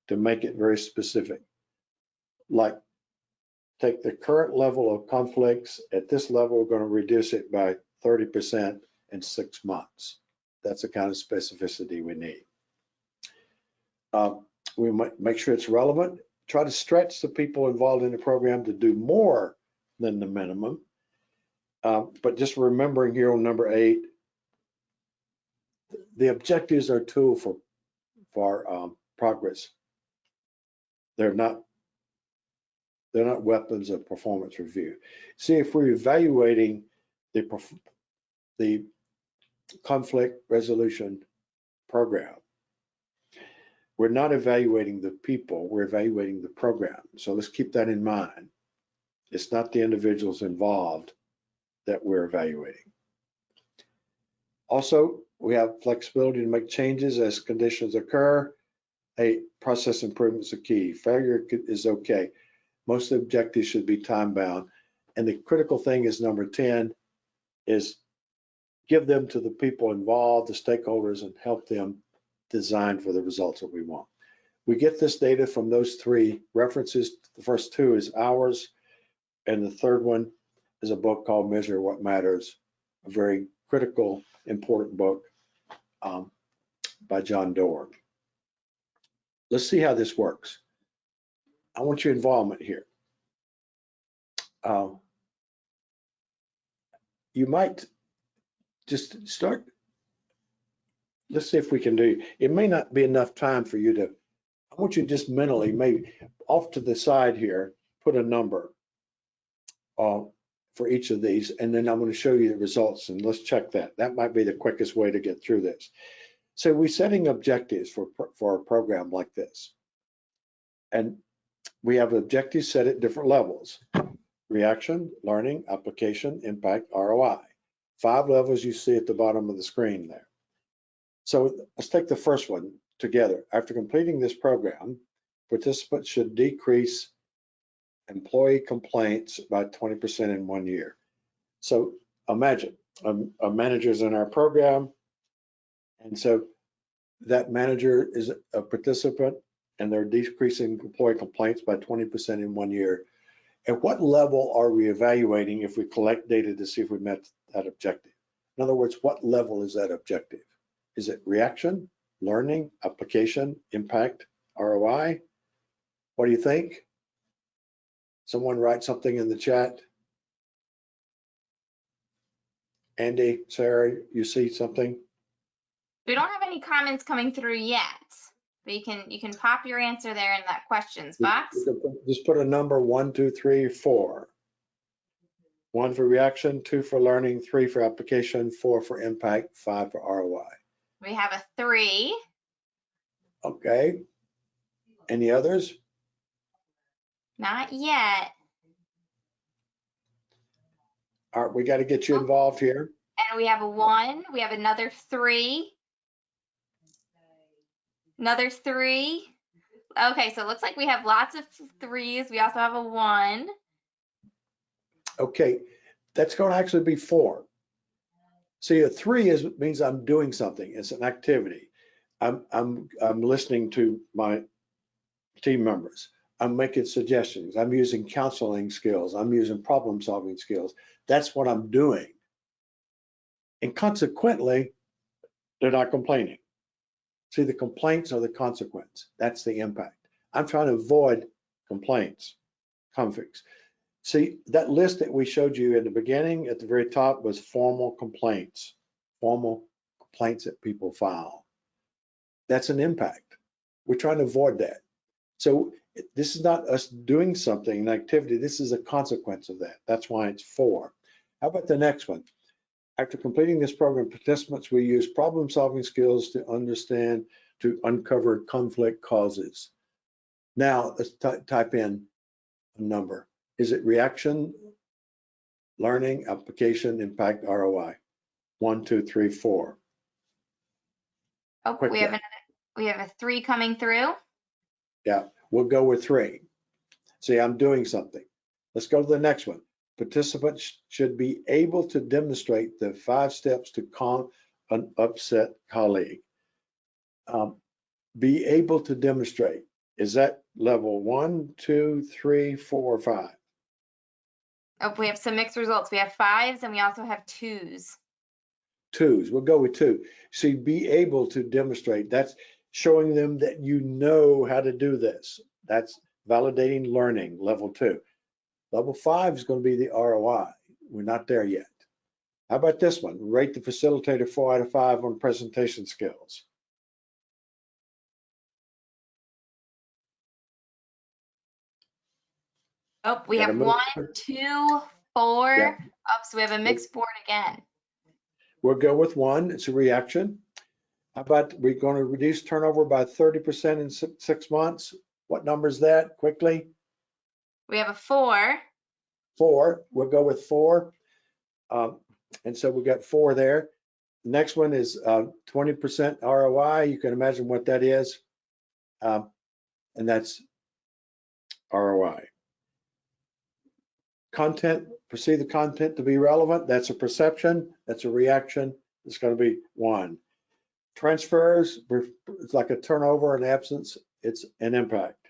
to make it very specific. Like, take the current level of conflicts. At this level, we're going to reduce it by 30% in 6 months. That's the kind of specificity we need. We might make sure it's relevant. Try to stretch the people involved in the program to do more than the minimum. But just remembering here on number 8, the objectives are a tool for progress. They're not weapons of performance review. See, if we're evaluating the conflict resolution program, we're not evaluating the people, we're evaluating the program. So let's keep that in mind. It's not the individuals involved that we're evaluating. Also, we have flexibility to make changes as conditions occur. A process improvement is a key. Failure is okay. Most of the objectives should be time bound. And the critical thing is number 10 is give them to the people involved, the stakeholders, and help them design for the results that we want. We get this data from those three references. The first two is ours, and the third one is a book called Measure What Matters, a very critical, important book by John Doerr. Let's see how this works. I want your involvement here. You might just start. Let's see if we can do. It may not be enough time for you to. I want you to just mentally, maybe off to the side here, put a number for each of these, and then I'm going to show you the results, and let's check that. That might be the quickest way to get through this. So we're setting objectives for a program like this, and we have objectives set at different levels: reaction, learning, application, impact, ROI. 5 levels you see at the bottom of the screen there. So let's take the first one together. After completing this program, participants should decrease employee complaints by 20% in 1 year. So imagine a manager's in our program, and so that manager is a participant and they're decreasing employee complaints by 20% in 1 year. At what level are we evaluating if we collect data to see if we met that objective? In other words, what level is that objective? Is it reaction, learning, application, impact, ROI? What do you think? Someone write something in the chat. Andy, Sarah, you see something? We don't have any comments coming through yet, but you can pop your answer there in that questions box. Just put a number 1, 2, 3, 4. 1 for reaction, 2 for learning, 3 for application, 4 for impact, 5 for ROI. We have a 3. Okay. Any others? Not yet. All right, we got to get you involved here. And we have a 1. We have another 3. Another 3. Okay, so it looks like we have lots of 3s. We also have a 1. Okay, that's going to actually be 4. See, a 3 means I'm doing something. It's an activity. I'm listening to my team members. I'm making suggestions. I'm using counseling skills. I'm using problem-solving skills. That's what I'm doing. And consequently, they're not complaining. See, the complaints are the consequence. That's the impact. I'm trying to avoid complaints, conflicts. See, that list that we showed you in the beginning at the very top was formal complaints that people file. That's an impact. We're trying to avoid that. So this is not us doing something, an activity. This is a consequence of that. That's why it's 4. How about the next one? After completing this program, participants will use problem-solving skills to uncover conflict causes. Now, let's type in a number. Is it reaction, learning, application, impact, ROI? 1, 2, 3, 4. Oh, we have a 3 coming through. Yeah, we'll go with 3. See, I'm doing something. Let's go to the next one. Participants should be able to demonstrate the 5 steps to calm an upset colleague. Be able to demonstrate. Is that level 1, 2, 3, 4, 5? Oh, we have some mixed results. We have 5s and we also have 2s. 2s. We'll go with 2. See, be able to demonstrate. That's showing them that you know how to do this. That's validating learning, level 2. Level 5 is going to be the ROI. We're not there yet. How about this one? Rate the facilitator 4 out of 5 on presentation skills. Oh, we have 1, 2, 4. Yep. Oh, so we have a mixed board again. We'll go with 1. It's a reaction. How about we're going to reduce turnover by 30% in 6 months? What number is that? Quickly. We have a 4. 4. We'll go with 4. And so we got 4 there. Next one is 20% ROI. You can imagine what that is. And that's ROI. content, perceive the content to be relevant. That's a perception. That's a reaction. It's going to be 1. Transfers, it's like a turnover and absence. It's an impact.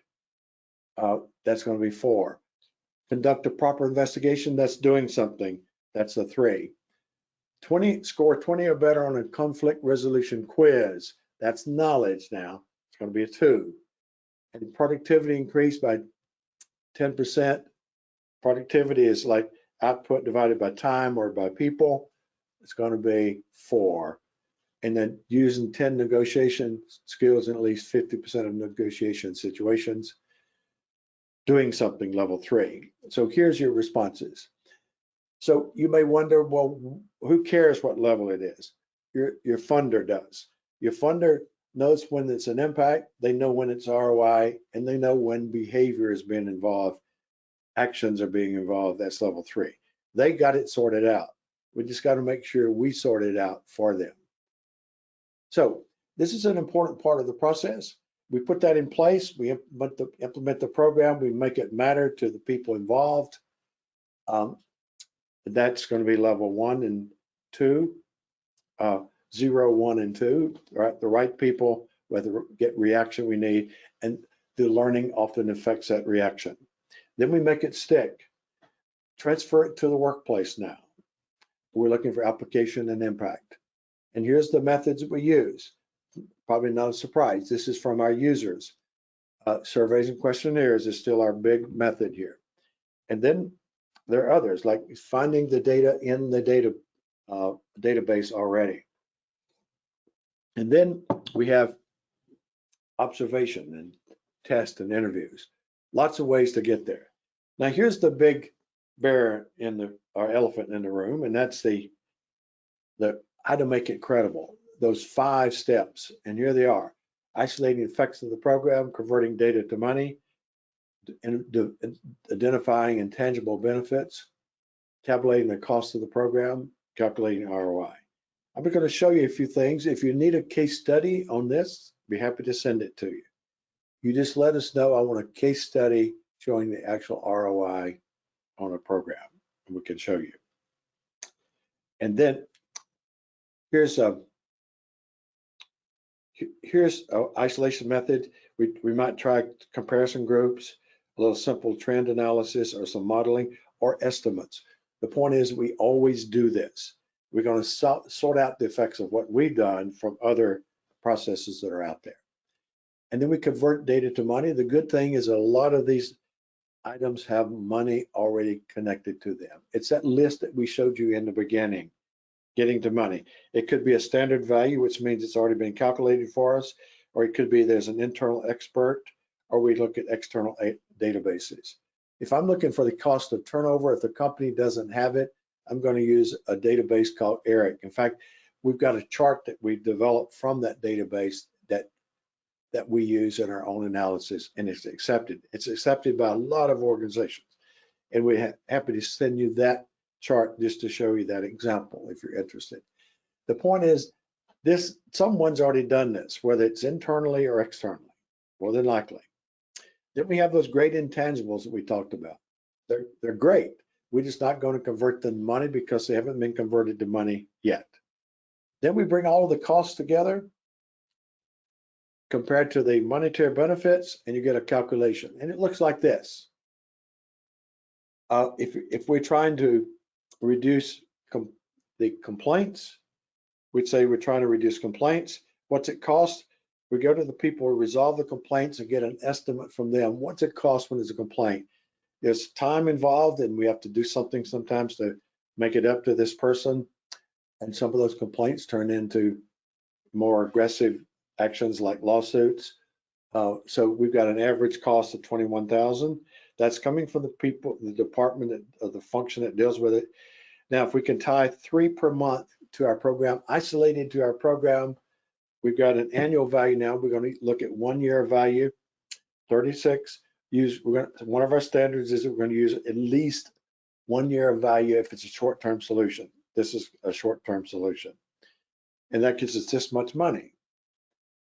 That's going to be 4. Conduct a proper investigation. That's doing something. That's a 3. Score 20 or better on a conflict resolution quiz. That's knowledge now. It's going to be a 2. And productivity increased by 10%. Productivity is like output divided by time or by people. It's going to be 4. And then using 10 negotiation skills in at least 50% of negotiation situations. Doing something, level 3. So here's your responses. So you may wonder, well, who cares what level it is? Your funder does. Your funder knows when it's an impact, they know when it's ROI, and they know when behavior is being involved, actions are being involved. That's level 3. They got it sorted out. We just got to make sure we sort it out for them. So this is an important part of the process. We put that in place. We implement the program. We make it matter to the people involved. That's going to be level 1 and 2, 0, 1, and 2. Right, the right people, whether get reaction we need, and the learning often affects that reaction. Then we make it stick. Transfer it to the workplace now. We're looking for application and impact. And here's the methods that we use. Probably not a surprise. This is from our users. Surveys and questionnaires is still our big method here. And then there are others, like finding the data in the database already. And then we have observation and test and interviews. Lots of ways to get there. Now here's the big bear in our elephant in the room, and that's the how to make it credible. Those 5 steps, and here they are: isolating the effects of the program, converting data to money, identifying intangible benefits, tabulating the cost of the program, calculating ROI. I'm going to show you a few things. If you need a case study on this, I'd be happy to send it to you. You just let us know, I want a case study showing the actual ROI on a program, and we can show you. And then here's an isolation method. We might try comparison groups, a little simple trend analysis, or some modeling, or estimates. The point is, we always do this. We're going to sort out the effects of what we've done from other processes that are out there. And then we convert data to money. The good thing is a lot of these items have money already connected to them. It's that list that we showed you in the beginning, getting to money. It could be a standard value, which means it's already been calculated for us, or it could be there's an internal expert, or we look at external databases. If I'm looking for the cost of turnover, if the company doesn't have it, I'm going to use a database called ERIC. In fact, we've got a chart that we developed from that database that we use in our own analysis, and it's accepted. It's accepted by a lot of organizations, and we're happy to send you that chart just to show you that example if you're interested. The point is, someone's already done this, whether it's internally or externally, more than likely. Then we have those great intangibles that we talked about. They're great. We're just not going to convert them to money because they haven't been converted to money yet. Then we bring all of the costs together compared to the monetary benefits, and you get a calculation. And it looks like this. If we're trying to reduce the complaints, we'd say we're trying to reduce complaints. What's it cost? We go to the people who resolve the complaints and get an estimate from them. What's it cost when there's a complaint? There's time involved, and we have to do something sometimes to make it up to this person. And some of those complaints turn into more aggressive actions like lawsuits. So we've got an average cost of $21,000. That's coming from the people, the department of the function that deals with it. Now, if we can tie 3 per month to our program, isolated to our program, we've got an annual value now. We're going to look at 1 year value, 36. One of our standards is that we're going to use at least 1 year of value if it's a short-term solution. This is a short-term solution, and that gives us this much money.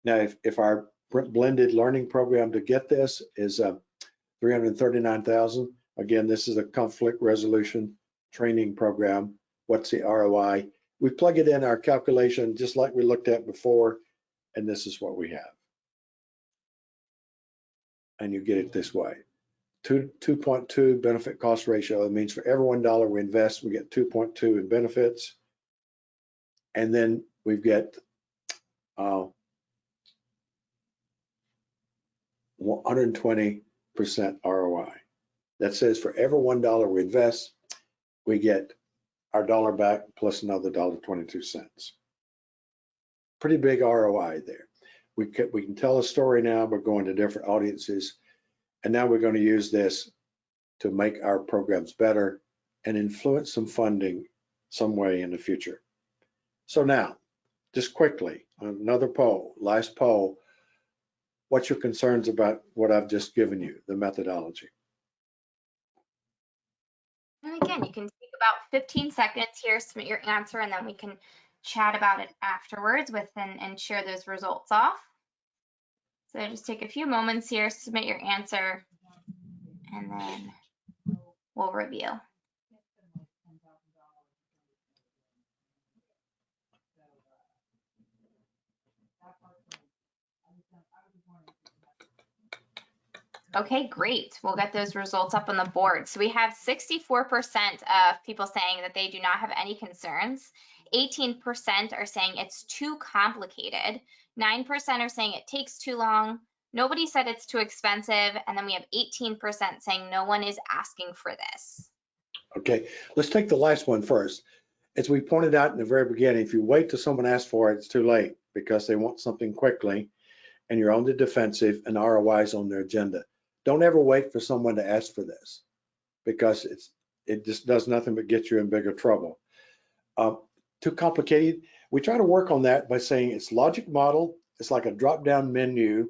Now, if our blended learning program to get this is $339,000, Again, this is a conflict resolution training program. What's the ROI? We plug it in our calculation just like we looked at before, and this is what we have. And you get it this way. 2.2 benefit cost ratio. It means for every $1 we invest, we get 2.2 in benefits. And then we get 120% ROI. That says for every $1 we invest, we get our dollar back plus another $1.22. Pretty big ROI there. We can tell a story now. We're going to different audiences. And now we're going to use this to make our programs better and influence some funding some way in the future. So now, just quickly, another poll, last poll. What's your concerns about what I've just given you, the methodology? And again, you can take about 15 seconds here, submit your answer, and then we can chat about it afterwards and share those results off. So just take a few moments here, submit your answer, and then we'll review. Okay, great. We'll get those results up on the board. So we have 64% of people saying that they do not have any concerns. 18% are saying it's too complicated. 9% are saying it takes too long. Nobody said it's too expensive. And then we have 18% saying no one is asking for this. Okay, let's take the last one first. As we pointed out in the very beginning, if you wait till someone asks for it, it's too late because they want something quickly and you're on the defensive and ROI is on their agenda. Don't ever wait for someone to ask for this because it just does nothing but get you in bigger trouble. Too complicated. We try to work on that by saying it's logic model. It's like a drop-down menu.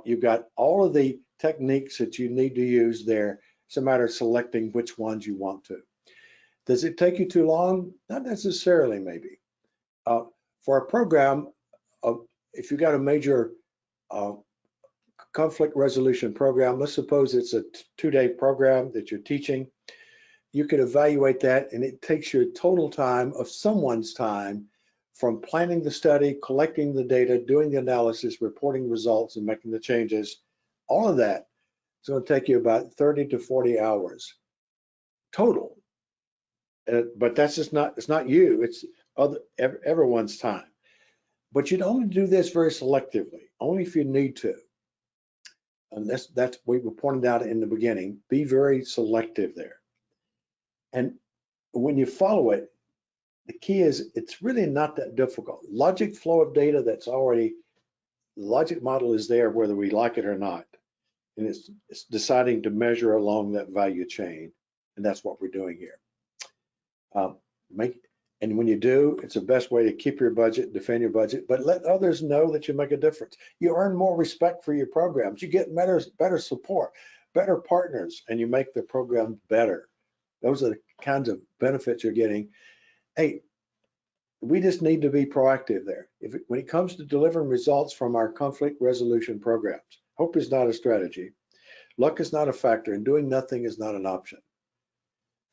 You've got all of the techniques that you need to use there. It's a matter of selecting which ones you want to. Does it take you too long? Not necessarily, maybe. For a program, if you got a major conflict resolution program, let's suppose it's a 2-day program that you're teaching, you could evaluate that and it takes your total time of someone's time from planning the study, collecting the data, doing the analysis, reporting results and making the changes. All of that is going to take you about 30 to 40 hours total. But that's just not, it's not you, it's everyone's time. But you'd only do this very selectively, only if you need to. And that's we pointed out in the beginning, be very selective there. And when you follow it, the key is it's really not that difficult. Logic flow of data that's already, the logic model is there whether we like it or not. And it's deciding to measure along that value chain. And that's what we're doing here. And when you do, it's the best way to keep your budget, defend your budget, but let others know that you make a difference. You earn more respect for your programs. You get better support, better partners, and you make the program better. Those are the kinds of benefits you're getting. Hey, we just need to be proactive there. When it comes to delivering results from our conflict resolution programs, hope is not a strategy. Luck is not a factor, and doing nothing is not an option.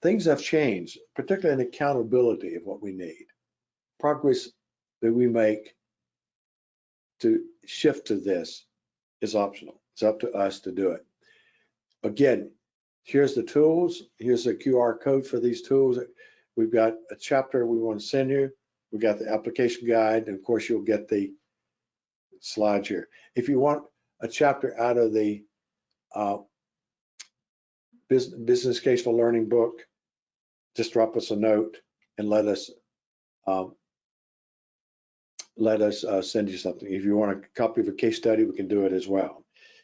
Things have changed, particularly in accountability of what we need. Progress that we make to shift to this is optional. It's up to us to do it. Again, here's the tools. Here's a QR code for these tools. We've got a chapter we want to send you. We got the application guide, and of course you'll get the slides here. If you want a chapter out of the business case for learning book, just drop us a note and let us send you something. If you want a copy of a case study, we can do it as well.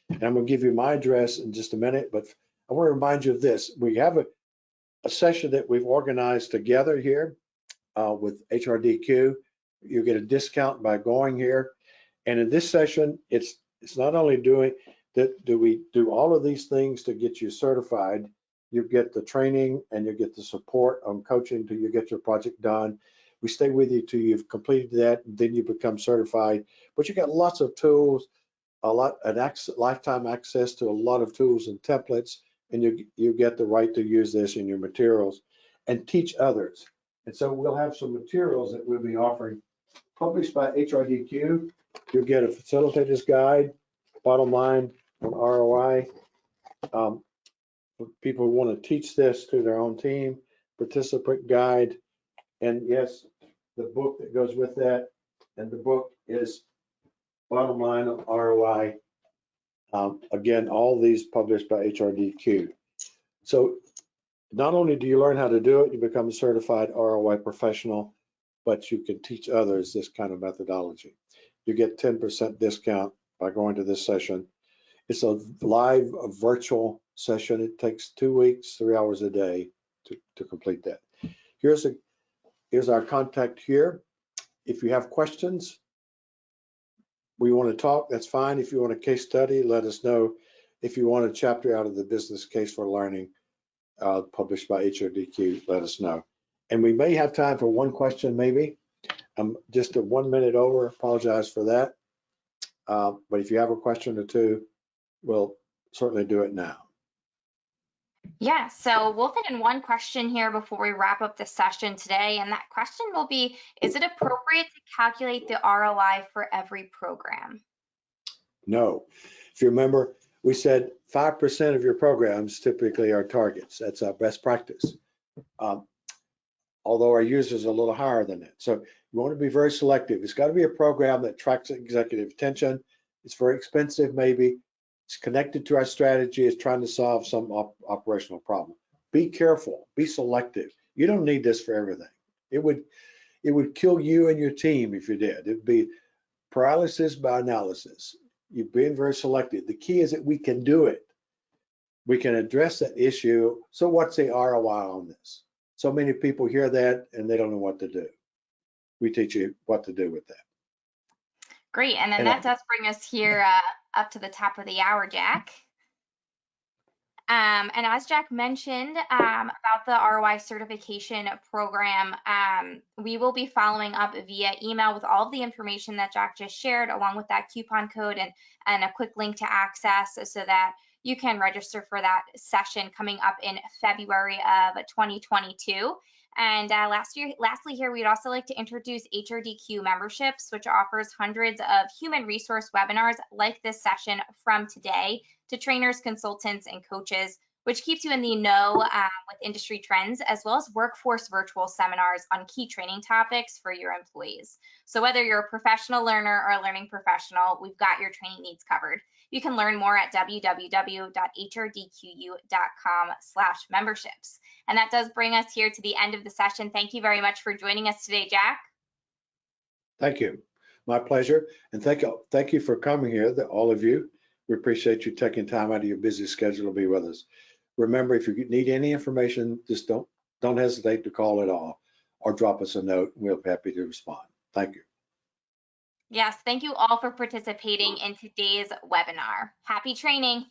And I'm going to give you my address in just a minute, but I want to remind you of this. We have a session that we've organized together here with HRDQ. You get a discount by going here. And in this session, it's not only doing that, do we do all of these things to get you certified. You get the training and you get the support on coaching till you get your project done. We stay with you till you've completed that, and then you become certified. But you got lots of tools, lifetime access to a lot of tools and templates, and you get the right to use this in your materials and teach others. And so we'll have some materials that we'll be offering, published by HRDQ. You'll get a facilitator's guide, bottom line on ROI. For people who want to teach this to their own team, participant guide, and yes, the book that goes with that. And the book is bottom line on ROI. Again, all these published by HRDQ. So not only do you learn how to do it, you become a certified ROI professional, but you can teach others this kind of methodology. You get 10% discount by going to this session. It's a live virtual session. It takes 2 weeks, 3 hours a day to complete that. Here's our contact here. If you have questions, we want to talk, that's fine. If you want a case study, let us know. If you want a chapter out of the business case for learning, published by HRDQ, let us know. And we may have time for one question, maybe. Just a 1 minute over, apologize for that. But if you have a question or two, we'll certainly do it now. Yeah, so we'll fit in one question here before we wrap up the session today. And that question will be, is it appropriate to calculate the ROI for every program? No. If you remember, we said 5% of your programs typically are targets. That's our best practice. Although our users are a little higher than that. So you want to be very selective. It's got to be a program that attracts executive attention. It's very expensive, maybe. It's connected to our strategy. It's trying to solve some operational problem. Be careful. Be selective. You don't need this for everything. It would kill you and your team if you did. It'd be paralysis by analysis. You're being very selective. The key is that we can do it. We can address that issue. So what's the ROI on this? So many people hear that and they don't know what to do. We teach you what to do with that. Great, and then that does bring us here up to the top of the hour, Jack. And as Jack mentioned about the ROI certification program, we will be following up via email with all of the information that Jack just shared, along with that coupon code and a quick link to access so that you can register for that session coming up in February of 2022. And lastly here, we'd also like to introduce HRDQ memberships, which offers hundreds of human resource webinars like this session from today to trainers, consultants, and coaches, which keeps you in the know with industry trends, as well as workforce virtual seminars on key training topics for your employees. So whether you're a professional learner or a learning professional, we've got your training needs covered. You can learn more at www.hrdqu.com/memberships. And that does bring us here to the end of the session. Thank you very much for joining us today, Jack. Thank you. My pleasure. And thank you for coming here, all of you. We appreciate you taking time out of your busy schedule to be with us. Remember, if you need any information, just don't hesitate to call at all or drop us a note. We'll be happy to respond. Thank you. Yes, thank you all for participating in today's webinar. Happy training.